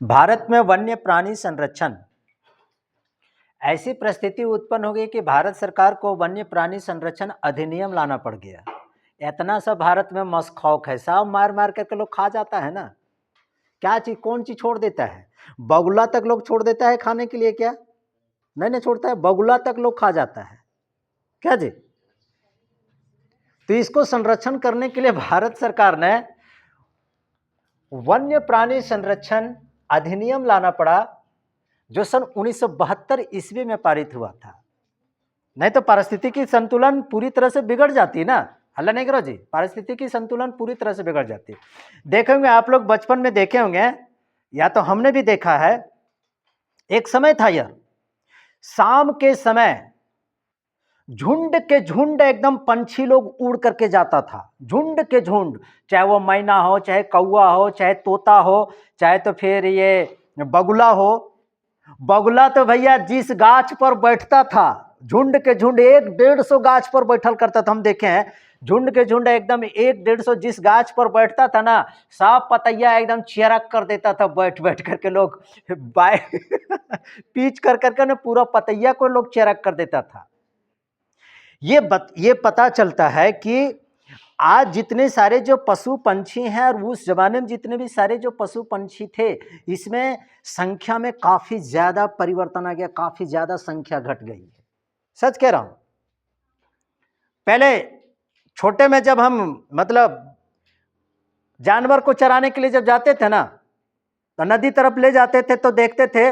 भारत में वन्य प्राणी संरक्षण। ऐसी परिस्थिति उत्पन्न हो गई कि भारत सरकार को वन्य प्राणी संरक्षण अधिनियम लाना पड़ गया। इतना सा भारत में मसखौक है, सब मार मार करके लोग खा जाता है ना। क्या चीज, कौन चीज छोड़ देता है? बगुला तक लोग छोड़ देता है खाने के लिए। क्या नहीं छोड़ता है? बगुला तक लोग खा जाता है क्या जी? तो इसको संरक्षण करने के लिए भारत सरकार ने वन्य प्राणी संरक्षण अधिनियम लाना पड़ा, जो सन 1972 ईस्वी में पारित हुआ था। नहीं तो पारिस्थितिकी संतुलन पूरी तरह से बिगड़ जाती है ना। हल्ला नहीं करो जी, पारिस्थितिकी संतुलन पूरी तरह से बिगड़ जाती है। देखेंगे आप लोग, बचपन में देखे होंगे या तो हमने भी देखा है। एक समय था यार, शाम के समय झुंड के झुंड एकदम पंछी लोग उड़ करके जाता था। झुंड के झुंड, चाहे वो मैना हो, चाहे कौवा हो, चाहे तोता हो, चाहे तो फिर ये बगुला हो। बगुला तो भैया जिस गाछ पर बैठता था, झुंड के झुंड 100-150 गाछ पर बैठल करता था। हम देखे हैं झुंड के झुंड एकदम 100-150 जिस गाछ पर बैठता था ना, सब पतैया एकदम चेरक कर देता था। बैठ बैठ करके लोग पीच कर करके ना पूरा पतैया को लोग चेरक कर देता था। ये पता चलता है कि आज जितने सारे जो पशु पंछी हैं और उस जमाने में जितने भी सारे जो पशु पंछी थे, इसमें संख्या में काफी ज्यादा परिवर्तन आ गया, काफी ज्यादा संख्या घट गई है। सच कह रहा हूं। पहले छोटे में जब हम मतलब जानवर को चराने के लिए जब जाते थे ना, तो नदी तरफ ले जाते थे तो देखते थे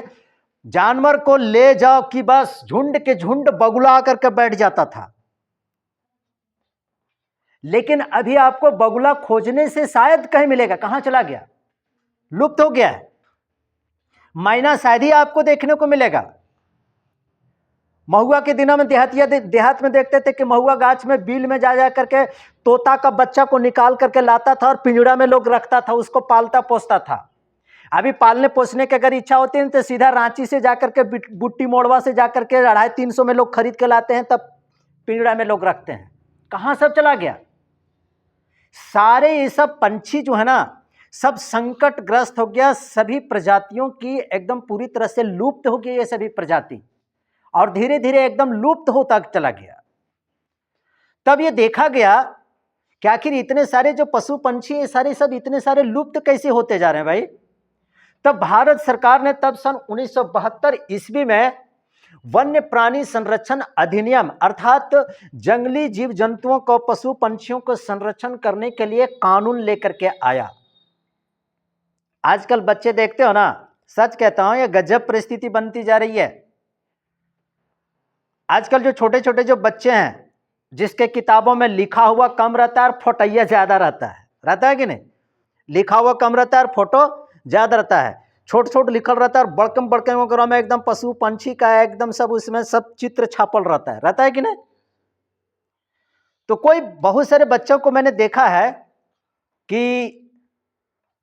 जानवर को ले जाओ कि बस झुंड के झुंड बगुला आकर के बैठ जाता था। लेकिन अभी आपको बगुला खोजने से शायद कहीं मिलेगा, कहां चला गया? लुप्त हो गया है। मैना शायद ही आपको देखने को मिलेगा। महुआ के दिनों में देहात में देखते थे कि महुआ गाछ में बील में जा करके तोता का बच्चा को निकाल करके लाता था और पिंजड़ा में लोग रखता था, उसको पालता पोसता था। अभी पालने पोसने की अगर इच्छा होती है तो सीधा रांची से जाकर के बुट्टी मोड़वा से जाकर के 250-300 में लोग खरीद के लाते हैं, तब पिंजड़ा में लोग रखते हैं। कहां सब चला गया? सारे ये सब पंछी जो है ना, सब संकटग्रस्त हो गया। सभी प्रजातियों की एकदम पूरी तरह से लुप्त हो गई ये सभी प्रजाति, और धीरे धीरे एकदम लुप्त होता चला गया। तब ये देखा गया कि आखिर इतने सारे जो पशु पंछी ये सारे सब इतने सारे लुप्त कैसे होते जा रहे हैं भाई। तब भारत सरकार ने तब सन 1972 ईस्वी में वन्य प्राणी संरक्षण अधिनियम अर्थात जंगली जीव जंतुओं को, पशु पंछियों को संरक्षण करने के लिए कानून लेकर के आया। आजकल बच्चे देखते हो ना, सच कहता हूं, ये गजब परिस्थिति बनती जा रही है। आजकल जो छोटे छोटे जो बच्चे हैं, जिसके किताबों में लिखा हुआ कम रहता है और फोटोया ज्यादा रहता है कि नहीं? लिखा हुआ कम रहता है और फोटो ज्यादा रहता है। छोट छोट लिखल रहता है और बड़कम बड़कम वगैरह में एकदम पशु पंछी का एकदम सब उसमें सब चित्र छापल रहता है कि नहीं? तो कोई बहुत सारे बच्चों को मैंने देखा है कि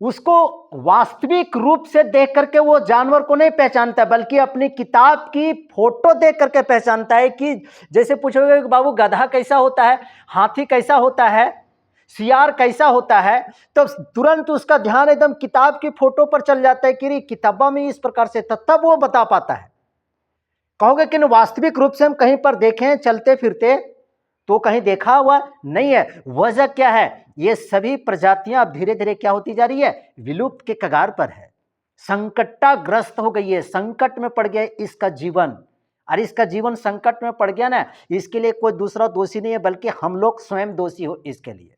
उसको वास्तविक रूप से देख करके वो जानवर को नहीं पहचानता, बल्कि अपनी किताब की फोटो देख करके पहचानता है। कि जैसे पूछोगे कि बाबू गधा कैसा होता है, हाथी कैसा होता है, सियार कैसा होता है, तो तुरंत उसका ध्यान एकदम किताब की फोटो पर चल जाता है कि किताबा में इस प्रकार से, तब वो बता पाता है। कहोगे कि वास्तविक रूप से हम कहीं पर देखें चलते फिरते तो कहीं देखा हुआ नहीं है। वजह क्या है? ये सभी प्रजातियां अब धीरे धीरे क्या होती जा रही है? विलुप्त के कगार पर है, संकटाग्रस्त हो गई है, संकट में पड़ गया इसका जीवन। और इसका जीवन संकट में पड़ गया ना, इसके लिए कोई दूसरा दोषी नहीं है, बल्कि हम लोग स्वयं दोषी हो इसके लिए।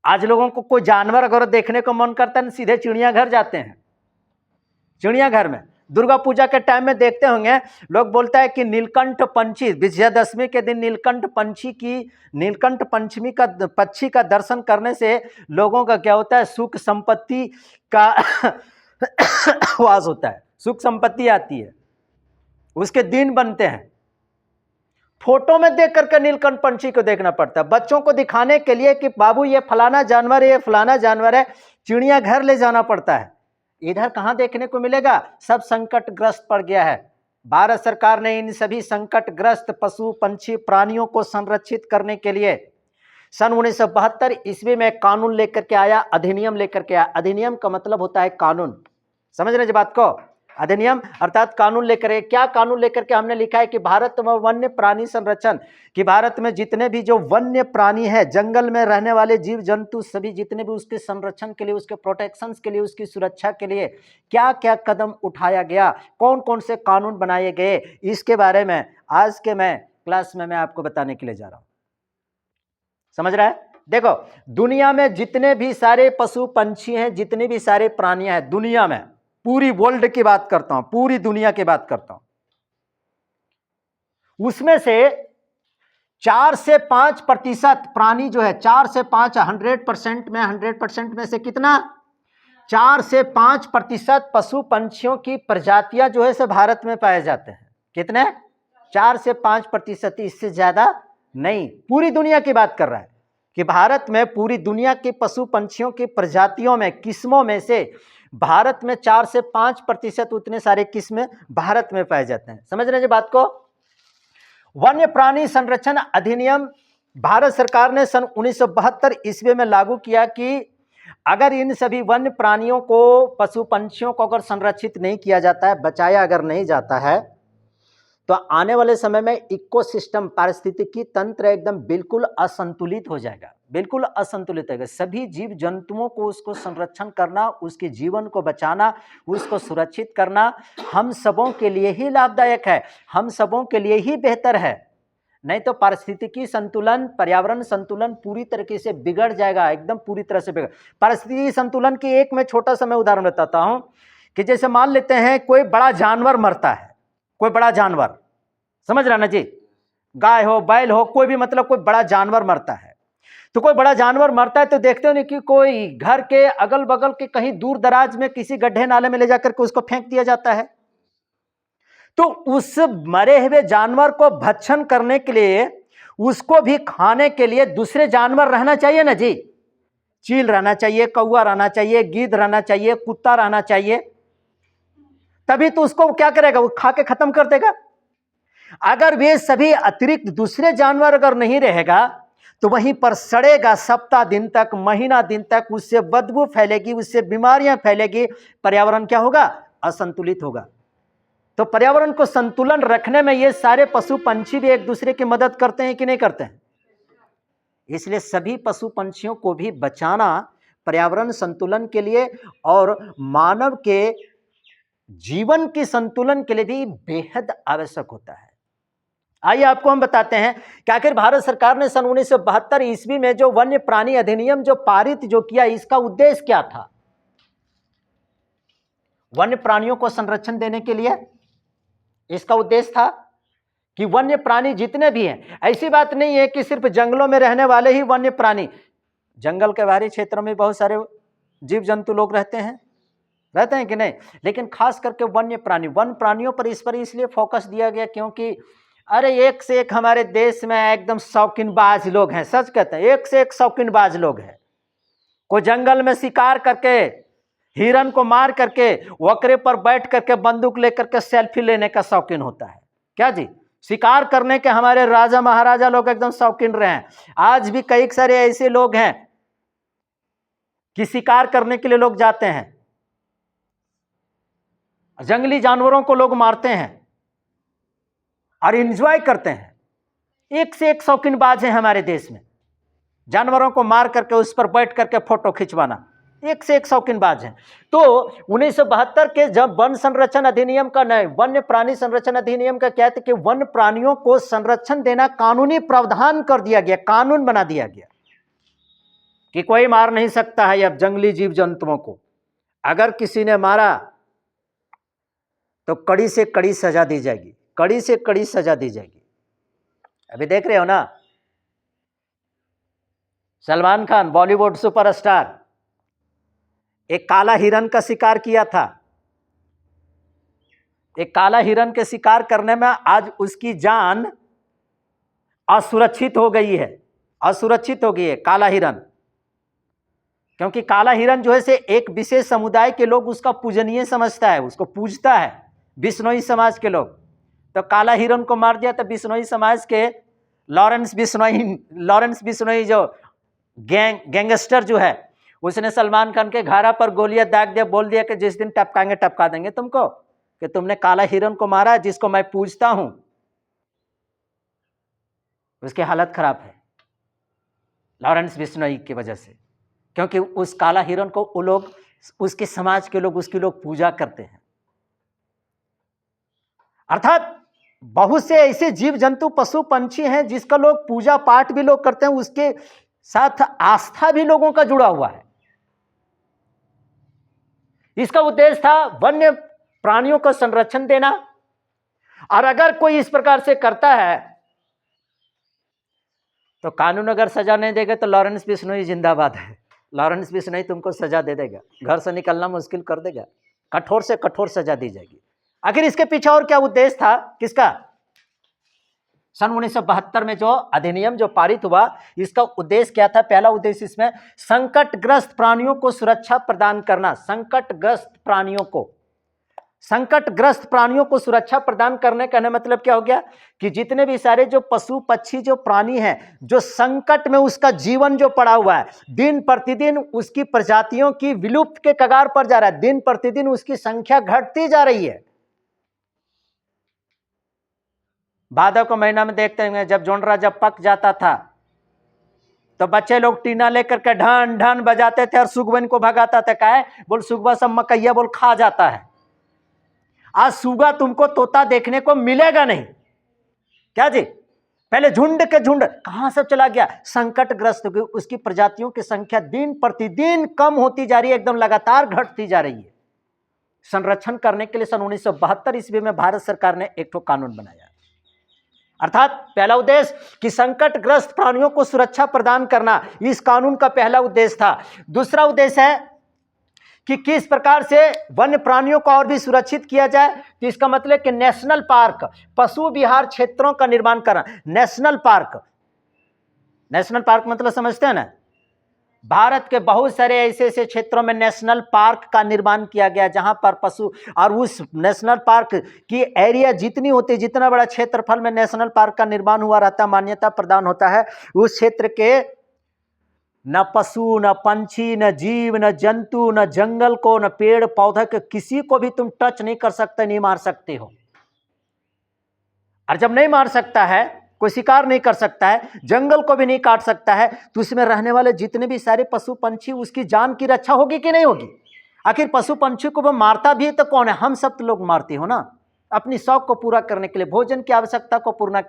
आज लोगों को कोई जानवर अगर देखने को मन करता है, सीधे चिड़ियाघर जाते हैं। चिड़ियाघर में दुर्गा पूजा के टाइम में देखते होंगे, लोग बोलता है कि नीलकंठ पंछी, विजयादशमी के दिन नीलकंठ पक्षी का दर्शन करने से लोगों का क्या होता है? सुख संपत्ति का वास होता है, सुख संपत्ति आती है, उसके दिन बनते हैं। फोटो में देख करके नीलकंठ पंछी को देखना पड़ता है। बच्चों को दिखाने के लिए कि बाबू ये फलाना जानवर है, ये फलाना जानवर है, चिड़ियाघर ले जाना पड़ता है। इधर कहां देखने को मिलेगा? सब संकटग्रस्त पड़ गया है। भारत सरकार ने इन सभी संकटग्रस्त पशु पंछी प्राणियों को संरक्षित करने के लिए सन 1972 ईस्वी में कानून लेकर के आया, अधिनियम लेकर के आया। अधिनियम का मतलब होता है कानून। समझ रहे हैं बात को? अधिनियम अर्थात कानून लेकर, क्या कानून लेकर के हमने लिखा है कि भारत में वन्य प्राणी संरक्षण, कि भारत में जितने भी जो वन्य प्राणी है, जंगल में रहने वाले जीव जंतु सभी जितने भी, उसके संरक्षण के लिए, उसके प्रोटेक्शन के लिए, उसकी सुरक्षा के लिए क्या क्या कदम उठाया गया, कौन कौन से कानून बनाए गए, इसके बारे में आज के मैं क्लास में मैं आपको बताने के लिए जा रहा हूं। समझ रहा है? देखो, दुनिया में जितने भी सारे पशु पंछी हैं, जितने भी सारे प्राणियां हैं दुनिया में, पूरी वर्ल्ड की बात करता हूं, पूरी दुनिया की बात करता हूं, उसमें से 4 से 5% प्राणी जो है, 4 से 5, 100% में, 100% में से कितना, 4 से 5% पशु पंछियों की प्रजातियां जो है से भारत में पाए जाते हैं। कितने? 4 से 5%, इससे ज्यादा नहीं। पूरी दुनिया की बात कर रहा है कि भारत में पूरी दुनिया के पशु पंछियों की प्रजातियों में, किस्मों में से भारत में 4 से 5% उतने सारे किस्में भारत में पाए जाते हैं। समझ रहे हैं बात को? वन्य प्राणी संरक्षण अधिनियम भारत सरकार ने सन 1972 ईस्वी में लागू किया कि अगर इन सभी वन्य प्राणियों को, पशु पंछियों को अगर संरक्षित नहीं किया जाता है, बचाया अगर नहीं जाता है, तो आने वाले समय में इकोसिस्टम, पारिस्थितिकी तंत्र एकदम बिल्कुल असंतुलित हो जाएगा, बिल्कुल असंतुलित होगा। सभी जीव जंतुओं को उसको संरक्षण करना, उसके जीवन को बचाना, उसको सुरक्षित करना हम सबों के लिए ही लाभदायक है, हम सबों के लिए ही बेहतर है। नहीं तो पारिस्थितिकी संतुलन, पर्यावरण संतुलन पूरी तरीके से बिगड़ जाएगा, एकदम पूरी तरह से बिगड़। पारिस्थितिकी संतुलन की एक मैं छोटा सा मैं उदाहरण बताता हूं कि जैसे मान लेते हैं कोई बड़ा जानवर मरता है, कोई बड़ा जानवर, समझ रहा ना जी, गाय हो, बैल हो, कोई भी, मतलब कोई बड़ा जानवर मरता है, तो कोई बड़ा जानवर मरता है तो देखते हो नहीं कि कोई घर के अगल बगल के कहीं दूर दराज में किसी गड्ढे नाले में ले जाकर के उसको फेंक दिया जाता है। तो उस मरे हुए जानवर को भक्षण करने के लिए, उसको भी खाने के लिए दूसरे जानवर रहना चाहिए ना जी। चील रहना चाहिए, कौवा रहना चाहिए, गीद रहना चाहिए, कुत्ता रहना चाहिए, तभी तो उसको क्या करेगा, वो खा के खत्म कर देगा। अगर वे सभी अतिरिक्त दूसरे जानवर अगर नहीं रहेगा तो वहीं पर सड़ेगा सप्ताह दिन तक, महीना दिन तक, उससे बदबू फैलेगी, उससे बीमारियां फैलेगी, पर्यावरण क्या होगा, असंतुलित होगा। तो पर्यावरण को संतुलन रखने में ये सारे पशु पंछी भी एक दूसरे की मदद करते हैं कि नहीं करते हैं? इसलिए सभी पशु पंछियों को भी बचाना पर्यावरण संतुलन के लिए और मानव के जीवन के संतुलन के लिए भी बेहद आवश्यक होता है। आइए आपको हम बताते हैं कि आखिर भारत सरकार ने सन 1972 ईस्वी में जो वन्य प्राणी अधिनियम जो पारित जो किया, इसका उद्देश्य क्या था। वन्य प्राणियों को संरक्षण देने के लिए इसका उद्देश्य था कि वन्य प्राणी जितने भी हैं, ऐसी बात नहीं है कि सिर्फ जंगलों में रहने वाले ही वन्य प्राणी, जंगल के बाहरी क्षेत्रों में बहुत सारे जीव जंतु लोग रहते हैं कि नहीं, लेकिन खास करके वन्य प्राणियों पर इस पर इसलिए फोकस दिया गया क्योंकि अरे एक से एक हमारे देश में एकदम शौकीनबाज लोग हैं, सच कहते हैं, एक से एक शौकीनबाज लोग हैं। कोई जंगल में शिकार करके हिरन को मार करके वकरे पर बैठ करके बंदूक लेकर के सेल्फी लेने का शौकीन होता है। क्या जी, शिकार करने के हमारे राजा महाराजा लोग एकदम शौकीन रहे हैं। आज भी कई सारे ऐसे लोग हैं कि शिकार करने के लिए लोग जाते हैं, जंगली जानवरों को लोग मारते हैं और एंजॉय करते हैं। एक से एक शौकीनबाज है हमारे देश में, जानवरों को मार करके उस पर बैठ करके फोटो खिंचवाना, एक से एक शौकीनबाज हैं। तो 1972 के जब वन संरक्षण अधिनियम का नहीं, वन्य प्राणी संरक्षण अधिनियम का क्या था कि वन्य प्राणियों को संरक्षण देना कानूनी प्रावधान कर दिया गया, कानून बना दिया गया कि कोई मार नहीं सकता है अब जंगली जीव जंतुओं को। अगर किसी ने मारा तो कड़ी से कड़ी सजा दी जाएगी, कड़ी से कड़ी सजा दी जाएगी। अभी देख रहे हो ना, सलमान खान बॉलीवुड सुपरस्टार एक काला हिरन का शिकार किया था। एक काला हिरन के शिकार करने में आज उसकी जान असुरक्षित हो गई है, असुरक्षित हो गई है काला हिरन, क्योंकि काला हिरन जो है से एक विशेष समुदाय के लोग उसका पूजनीय समझता है, उसको पूजता है, बिश्नोई समाज के लोग। तो काला हिरन को मार दिया तो बिश्नोई समाज के लॉरेंस बिश्नोई जो गैंगस्टर जो है उसने सलमान खान के घारा पर गोलियां दाग दिया, बोल दिया कि जिस दिन टपकाएंगे टपका देंगे तुमको, कि तुमने काला हिरन को मारा जिसको मैं पूजता हूं। उसकी हालत खराब है लॉरेंस बिश्नोई की वजह से, क्योंकि उस काला हिरन को वो लोग, उसके समाज के लोग, उसकी लोग पूजा करते हैं। अर्थात बहुत से ऐसे जीव जंतु पशु पंछी हैं जिसका लोग पूजा पाठ भी लोग करते हैं, उसके साथ आस्था भी लोगों का जुड़ा हुआ है। इसका उद्देश्य था वन्य प्राणियों का संरक्षण देना। और अगर कोई इस प्रकार से करता है तो कानून अगर सजा नहीं देगा तो लॉरेंस बिश्नोई जिंदाबाद है। लॉरेंस बिश्नोई तुमको सजा दे देगा, घर से निकलना मुश्किल कर देगा, कठोर से कठोर सजा दी जाएगी। आखिर इसके पीछे और क्या उद्देश्य था किसका? सन 1972 में जो अधिनियम जो पारित हुआ, इसका उद्देश्य क्या था? पहला उद्देश्य इसमें संकटग्रस्त प्राणियों को सुरक्षा प्रदान करना। संकटग्रस्त प्राणियों को सुरक्षा प्रदान करने का मतलब क्या हो गया कि जितने भी सारे जो पशु पक्षी जो प्राणी हैं जो संकट में उसका जीवन जो पड़ा हुआ है, दिन प्रतिदिन उसकी प्रजातियों की विलुप्त के कगार पर जा रहा है, दिन प्रतिदिन उसकी संख्या घटती जा रही है। भादव के महीना में देखते हैं जब जोंडरा जब पक जाता था तो बच्चे लोग टीना लेकर के ढन ढन बजाते थे और सुगवन को भगाता था। क्या है? बोल सुगवा सब मकैया बोल खा जाता है। आज सुगा तुमको तोता देखने को मिलेगा नहीं। क्या जी? पहले झुंड के झुंड कहां सब चला गया? संकटग्रस्त उसकी प्रजातियों की संख्या दिन प्रतिदिन कम होती जा रही है, एकदम लगातार घटती जा रही है। संरक्षण करने के लिए सन 1972 ईस्वी में भारत सरकार ने एक ठो कानून बनाया। अर्थात पहला उद्देश्य कि संकटग्रस्त प्राणियों को सुरक्षा प्रदान करना, इस कानून का पहला उद्देश्य था। दूसरा उद्देश्य है कि किस प्रकार से वन्य प्राणियों को और भी सुरक्षित किया जाए। तो इसका मतलब कि नेशनल पार्क, पशु विहार क्षेत्रों का निर्माण करना। नेशनल पार्क मतलब समझते हैं ना? भारत के बहुत सारे ऐसे ऐसे क्षेत्रों में नेशनल पार्क का निर्माण किया गया जहां पर पशु, और उस नेशनल पार्क की एरिया जितनी होती है, जितना बड़ा क्षेत्रफल में नेशनल पार्क का निर्माण हुआ रहता, मान्यता प्रदान होता है, उस क्षेत्र के न पशु न पंछी न जीव न जंतु न जंगल को न पेड़ पौधा के किसी को भी तुम टच नहीं कर सकते, नहीं मार सकते हो। और जब नहीं मार सकता है, कोई शिकार नहीं कर सकता है, जंगल को भी नहीं काट सकता है, तो उसमें रहने वाले जितने भी सारे पशु पंछी, उसकी जान की रक्षा होगी कि नहीं होगी? आखिर पशु पंछी को वो मारता भी है तो कौन है? हम सब तो लोग मारते हो ना, अपनी शौक को पूरा करने के लिए, भोजन की आवश्यकता को पूरा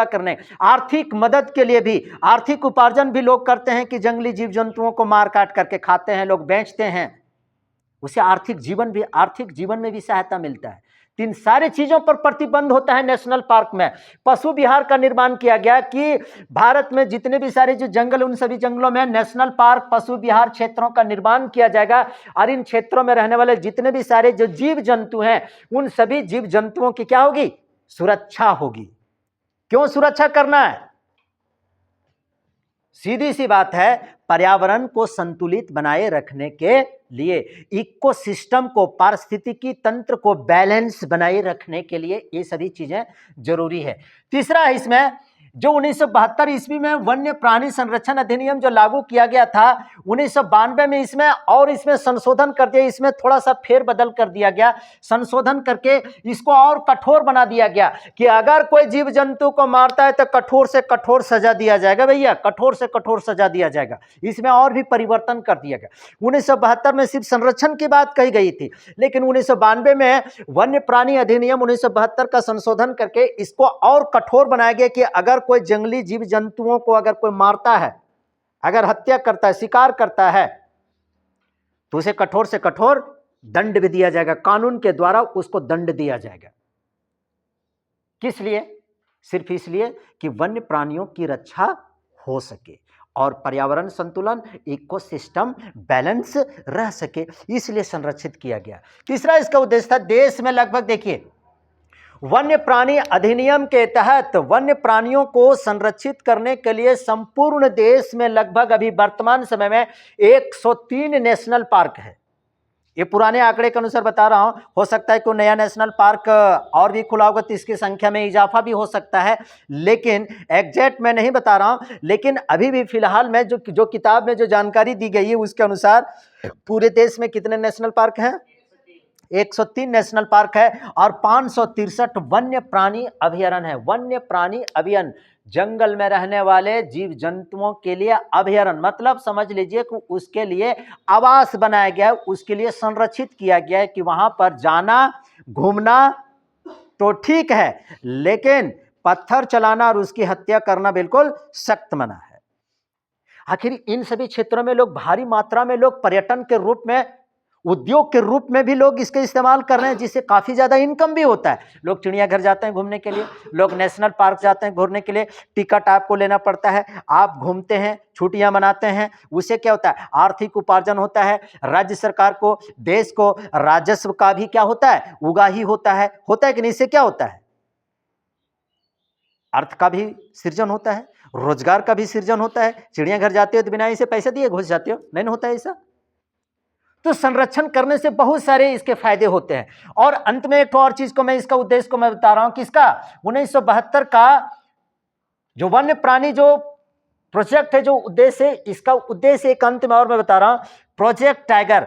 करने, आर्थिक मदद के लिए भी, आर्थिक उपार्जन भी लोग करते हैं कि जंगली जीव जंतुओं को मार काट करके खाते हैं, लोग बेचते हैं, उसे आर्थिक जीवन में भी सहायता मिलता है। इन सारी चीजों पर प्रतिबंध होता है नेशनल पार्क में। पशु विहार का निर्माण किया गया कि भारत में जितने भी सारे जो जंगल, उन सभी जंगलों में नेशनल पार्क, पशु विहार क्षेत्रों का निर्माण किया जाएगा और इन क्षेत्रों में रहने वाले जितने भी सारे जो जीव जंतु हैं, उन सभी जीव जंतुओं की क्या होगी? सुरक्षा होगी। क्यों सुरक्षा करना है? सीधी सी बात है, पर्यावरण को संतुलित बनाए रखने के लिए, इकोसिस्टम को, पारिस्थितिकी तंत्र को बैलेंस बनाए रखने के लिए ये सभी चीजें जरूरी है। तीसरा है इसमें जो 1972 ईस्वी में वन्य प्राणी संरक्षण अधिनियम जो लागू किया गया था, 1992 में इसमें संशोधन कर दिया, इसमें थोड़ा सा फेरबदल कर दिया गया, संशोधन करके इसको और कठोर बना दिया गया कि अगर कोई जीव जंतु को मारता है तो कठोर से कठोर सजा दिया जाएगा। भैया, कठोर से कठोर सजा दिया जाएगा। इसमें और भी परिवर्तन कर दिया गया। 1972 में सिर्फ संरक्षण की बात कही गई थी, लेकिन 1992 में वन्य प्राणी अधिनियम 1972 का संशोधन करके इसको और कठोर बनाया गया कि अगर कोई जंगली जीव जंतुओं को अगर कोई मारता है, अगर हत्या करता है, शिकार करता है, तो उसे कठोर से कठोर दंड भी दिया जाएगा, कानून के द्वारा उसको दंड दिया जाएगा। किस लिए? सिर्फ इसलिए कि वन्य प्राणियों की रक्षा हो सके और पर्यावरण संतुलन, इकोसिस्टम बैलेंस रह सके, इसलिए संरक्षित किया गया। तीसरा इसका उद्देश्य था, देश में लगभग देखिए वन्य प्राणी अधिनियम के तहत वन्य प्राणियों को संरक्षित करने के लिए संपूर्ण देश में लगभग अभी वर्तमान समय में 103 नेशनल पार्क है। ये पुराने आंकड़े के अनुसार बता रहा हूं, हो सकता है कोई नया नेशनल पार्क और भी खुला होगा तो इसकी संख्या में इजाफा भी हो सकता है, लेकिन एग्जैक्ट मैं नहीं बता रहा हूं। लेकिन अभी भी फिलहाल में जो किताब में जो जानकारी दी गई है उसके अनुसार पूरे देश में कितने नेशनल पार्क हैं? 103 नेशनल पार्क है और 563 वन्य प्राणी अभयारण्य है। वन्य प्राणी अभयारण्य, जंगल में रहने वाले जीव जंतुओं के लिए अभयारण्य, मतलब समझ लीजिए कि उसके लिए आवास बनाया गया है, उसके लिए संरक्षित किया गया है कि वहां पर जाना घूमना तो ठीक है, लेकिन पत्थर चलाना और उसकी हत्या करना बिल्कुल सख्त मना है। आखिर इन सभी क्षेत्रों में लोग भारी मात्रा में लोग पर्यटन के रूप में, उद्योग के रूप में भी लोग इसके इस्तेमाल कर रहे हैं, जिससे काफी ज्यादा इनकम भी होता है। लोग चिड़ियाघर जाते हैं घूमने के लिए, लोग नेशनल पार्क जाते हैं घूमने के लिए, टिकट आपको लेना पड़ता है, आप घूमते हैं, छुट्टियां मनाते हैं, उससे क्या होता है? आर्थिक उपार्जन होता है, राज्य सरकार को, देश को राजस्व का भी क्या होता है? उगाही होता है कि नहीं? इससे क्या होता है? अर्थ का भी सृजन होता है, रोजगार का भी सृजन होता है। चिड़ियाघर जाते हो तो बिना इसे पैसे दिए घुस जाते हो, नहीं होता है ऐसा। तो संरक्षण करने से बहुत सारे इसके फायदे होते हैं। और अंत में एक और चीज को मैं, इसका उद्देश्य को मैं बता रहा हूं, किसका? 1972 का जो वन्य प्राणी जो प्रोजेक्ट है, जो उद्देश्य है, इसका उद्देश्य एक अंत में और मैं बता रहा हूं, प्रोजेक्ट टाइगर।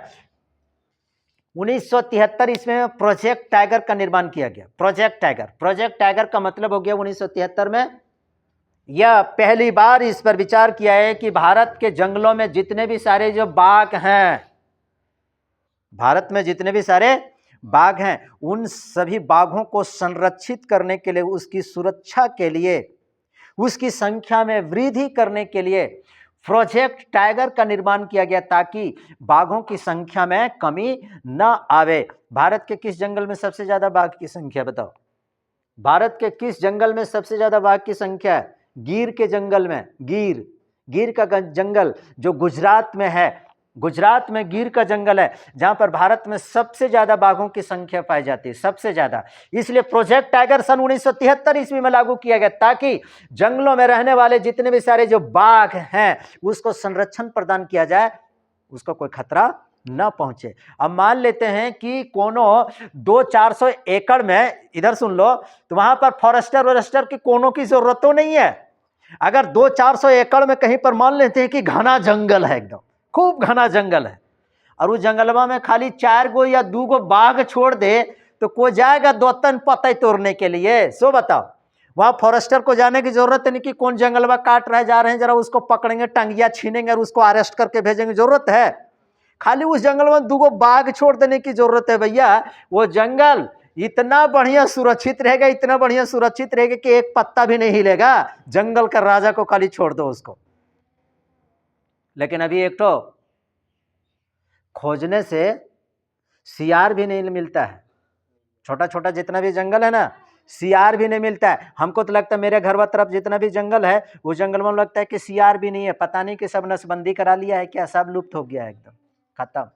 1973 इसमें प्रोजेक्ट टाइगर का निर्माण किया गया। प्रोजेक्ट टाइगर का मतलब हो गया 1973 में यह पहली बार इस पर विचार किया है कि भारत के जंगलों में जितने भी सारे जो बाघ हैं, भारत में जितने भी सारे बाघ हैं, उन सभी बाघों को संरक्षित करने के लिए, उसकी सुरक्षा के लिए, उसकी संख्या में वृद्धि करने के लिए प्रोजेक्ट टाइगर का निर्माण किया गया, ताकि बाघों की संख्या में कमी न आवे। भारत के किस जंगल में सबसे ज्यादा बाघ की संख्या बताओ? भारत के किस जंगल में सबसे ज्यादा बाघ की संख्या है? गिर के जंगल में। गिर का जंगल जो गुजरात में है, गुजरात में गिर का जंगल है, जहां पर भारत में सबसे ज्यादा बाघों की संख्या पाई जाती है, सबसे ज्यादा। इसलिए प्रोजेक्ट टाइगर सन 1973 ईस्वी में लागू किया गया, ताकि जंगलों में रहने वाले जितने भी सारे जो बाघ हैं उसको संरक्षण प्रदान किया जाए, उसको कोई खतरा न पहुंचे। अब मान लेते हैं कि कोनो 200-400 एकड़ में, इधर सुन लो, तो वहां पर फॉरेस्टर की कोनो की जरूरत तो नहीं है। अगर 200-400 एकड़ में कहीं पर मान लेते हैं कि घना जंगल है, एकदम खूब घना जंगल है, और उस जंगलवा में खाली 4 गो या 2 गो बाघ छोड़ दे तो कोई जाएगा 2 टन पत्ते तोड़ने के लिए? सो बताओ, वहां फॉरेस्टर को जाने की जरूरत नहीं कि कौन जंगलवा काट रहे जा रहे हैं, जरा उसको पकड़ेंगे, टंगिया छीनेंगे और उसको अरेस्ट करके भेजेंगे, जरूरत है? खाली उस जंगल में 2 गो बाघ छोड़ देने की जरूरत है भैया। वो जंगल इतना बढ़िया सुरक्षित रहेगा, इतना बढ़िया सुरक्षित रहेगा कि एक पत्ता भी नहीं हिलेगा। जंगल का राजा को खाली छोड़ दो उसको। लेकिन अभी एक तो खोजने से सियार भी नहीं मिलता है, छोटा छोटा जितना भी जंगल है ना, सियार भी नहीं मिलता है। हमको तो लगता है मेरे घर तरफ जितना भी जंगल है, वो जंगल में लगता है कि सियार भी नहीं है। पता नहीं कि सब नसबंदी करा लिया है क्या, सब लुप्त हो गया है, एकदम खत्म।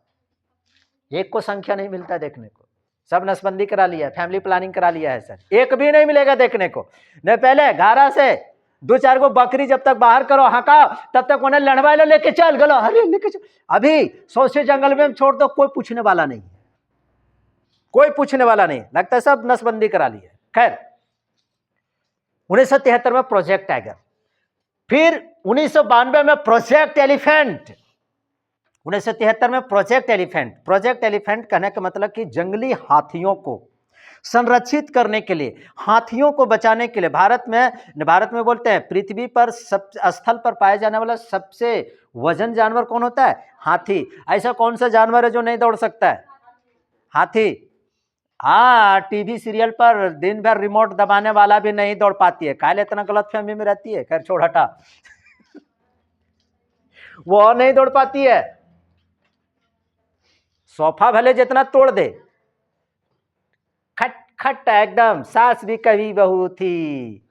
एक को संख्या नहीं मिलता देखने को, सब नसबंदी करा लिया है, फैमिली प्लानिंग करा लिया है सर, एक भी नहीं मिलेगा देखने को। नहीं, पहले घारा से 2-4 गो बकरी जब तक बाहर करो हकाओ, तब तक उन्हें लड़वा लो, लेके चल गलो, अरे लेके चल। अभी 100 से जंगल में छोड़ दो, कोई पूछने वाला नहीं, कोई पूछने वाला नहीं, लगता है सब नसबंदी करा ली है। खैर 1973 में प्रोजेक्ट टाइगर, फिर 1992 में प्रोजेक्ट एलिफेंट। 1973 में प्रोजेक्ट एलिफेंट कहने का मतलब कि जंगली हाथियों को संरक्षित करने के लिए, हाथियों को बचाने के लिए, भारत में बोलते हैं पृथ्वी पर सब स्थल पर पाया जाने वाला सबसे वजन जानवर कौन होता है? हाथी। ऐसा कौन सा जानवर है जो नहीं दौड़ सकता है? हाथी। हाँ, टीवी सीरियल पर दिन भर रिमोट दबाने वाला भी नहीं दौड़ पाती है, काहे इतना गलतफहमी में रहती है। खैर छोड़ हटा वो नहीं दौड़ पाती है। सोफा भले जितना तोड़ दे, खट खट एकदम, सास भी कभी बहू थी,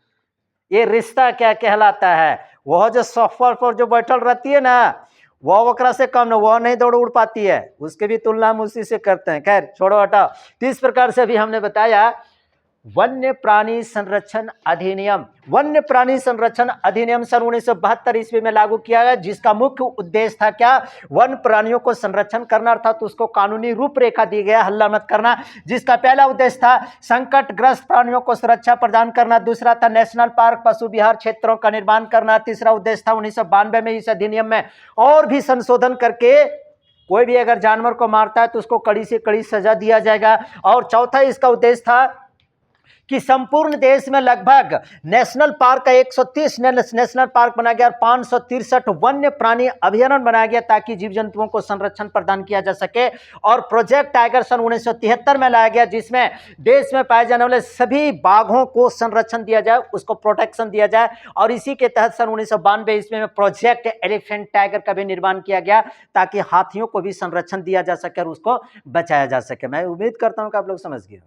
ये रिश्ता क्या कहलाता है? वह जो सोफा पर जो बैठल रहती है ना, वह वकरा से कम ना, वह नहीं दौड़ उड़ पाती है, उसके भी तुलना हम उसी से करते हैं। खैर छोड़ो हटाओ। तो इस प्रकार से भी हमने बताया वन्य प्राणी संरक्षण अधिनियम। वन्य प्राणी संरक्षण अधिनियम सन 1972 ईस्वी में लागू किया गया, जिसका मुख्य उद्देश्य था क्या, वन प्राणियों को संरक्षण करना, अर्थात उसको कानूनी रूपरेखा दी गया, हल्ला मत करना। जिसका पहला उद्देश्य था संकटग्रस्त प्राणियों को सुरक्षा प्रदान करना, दूसरा था नेशनल पार्क पशु विहार क्षेत्रों का निर्माण करना, तीसरा उद्देश्य था 1992 में इस अधिनियम में और भी संशोधन करके कोई भी अगर जानवर को मारता है तो उसको कड़ी से कड़ी सजा दिया जाएगा। और चौथा इसका उद्देश्य था कि संपूर्ण देश में लगभग नेशनल पार्क का 130 नेशनल पार्क बनाया गया और 563 वन्य प्राणी अभयारण्य बनाया गया, ताकि जीव जंतुओं को संरक्षण प्रदान किया जा सके। और प्रोजेक्ट टाइगर सन 1973 में लाया गया, जिसमें देश में पाए जाने वाले सभी बाघों को संरक्षण दिया जाए, उसको प्रोटेक्शन दिया जाए। और इसी के तहत सन 1992 ईस्वी में प्रोजेक्ट एलिफेंट टाइगर का भी निर्माण किया गया, ताकि हाथियों को भी संरक्षण दिया जा सके और उसको बचाया जा सके। मैं उम्मीद करता हूं कि आप लोग समझ गए।